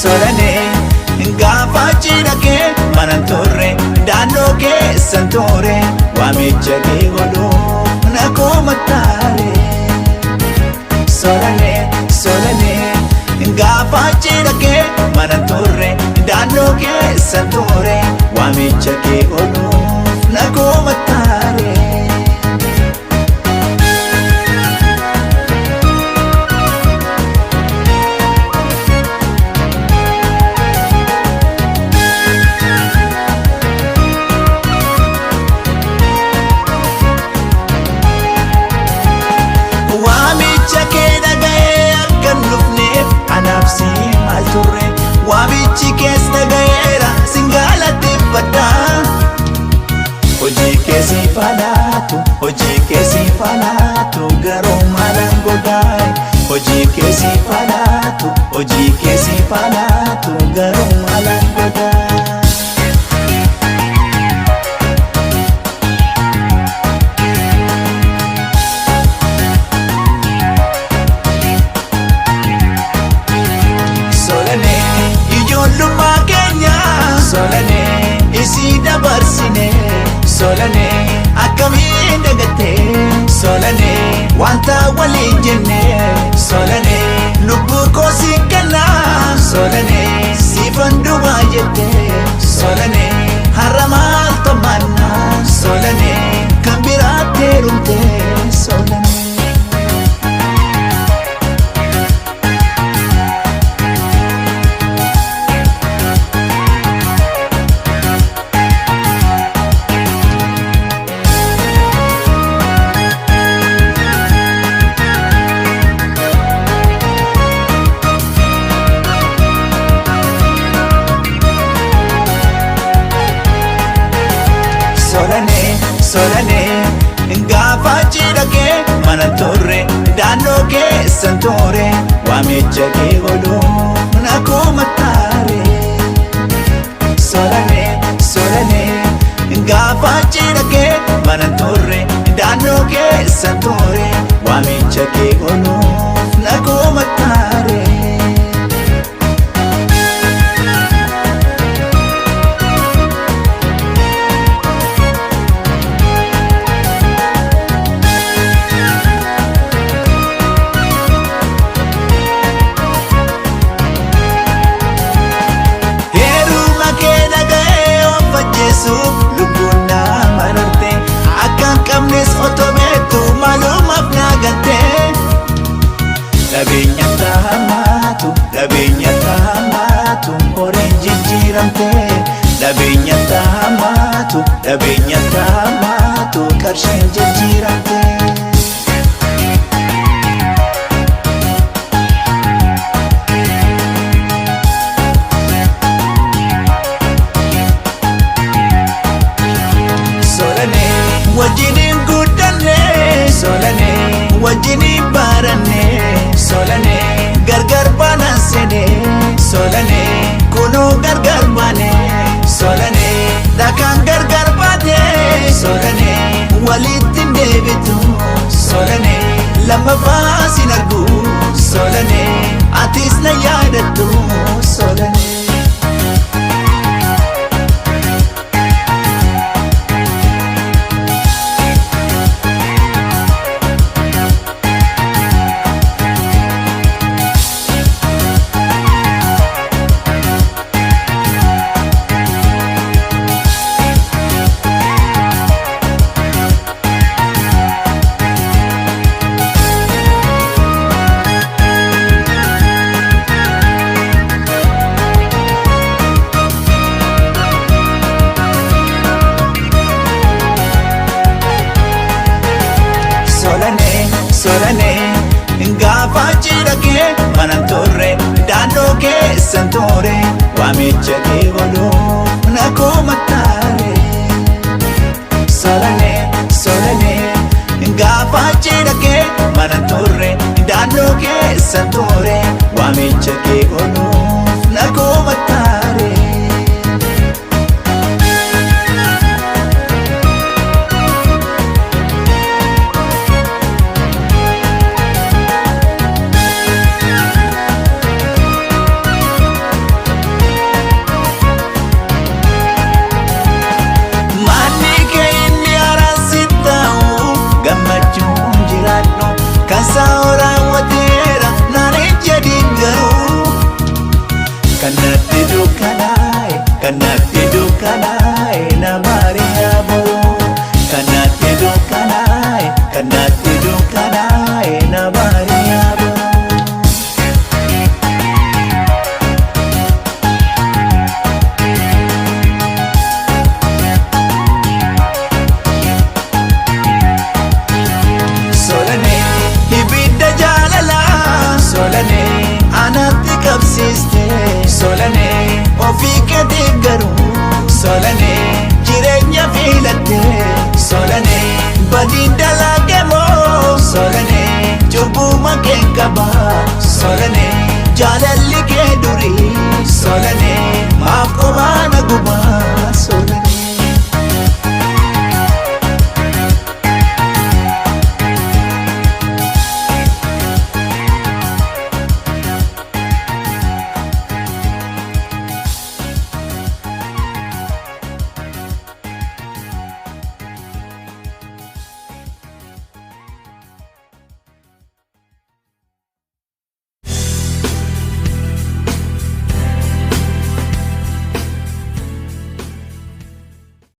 Solanee gaafa cidhakee manan turre daandoo keessan ture waamicha kee godhuuf na komattaare. Solanee gaafa cidhakee manan turre daandoo keessan ture waamicha kee godhuuf na komattaare. Waamichi kees dhagayeera singalateeffadha. Hojii keesii falaatu garuu maalan godhaay. Hojii keesii falaatu garuu maalan godhaay. Solanee isii dabarsine. Solanee akkamiin dagattee. Solanee wanta waliin jenne. Solanee lubbuu koo si kenna. Solanee siifan duwwaa jette. Solanee har'a maal tamanna. Solanee kan biraatti heerumte. Solanee. Solanee gaafa cidhakee manan turre daandoo keessan ture waamicha kee godhuuf na komattaare. Solanee gaafa cidhakee manan turre daandoo keessan ture waamicha kee godhuuf na komattaare. Lubbuun nama mararte akkan qabnes otoo beektu maalumaaf na galte. Dhabeenya taamaatu horiin jijjiiramte. Dhabeenya taamaatu qarshiin jijjiiramte. Wajjiniin guddanne. Solanee wajjiniin baranne. Solanee gargar baanaan seene. Solanee kunoo gargar baane. Solanee dhakaan gargar baate. Solanee walitti hin deebitu. Solanee lammaffaa sin argu. Solanee atis na yaadattu. Solanee. Solanee gaafa cidhakee manan turre daandoo keessan ture waamicha kee godhuuf na komattaare. Solanee gaafa cidhakee manan turre daandoo keessan ture waamicha kee godhuuf na komattaare. kanatti dukkanaa'e kanatti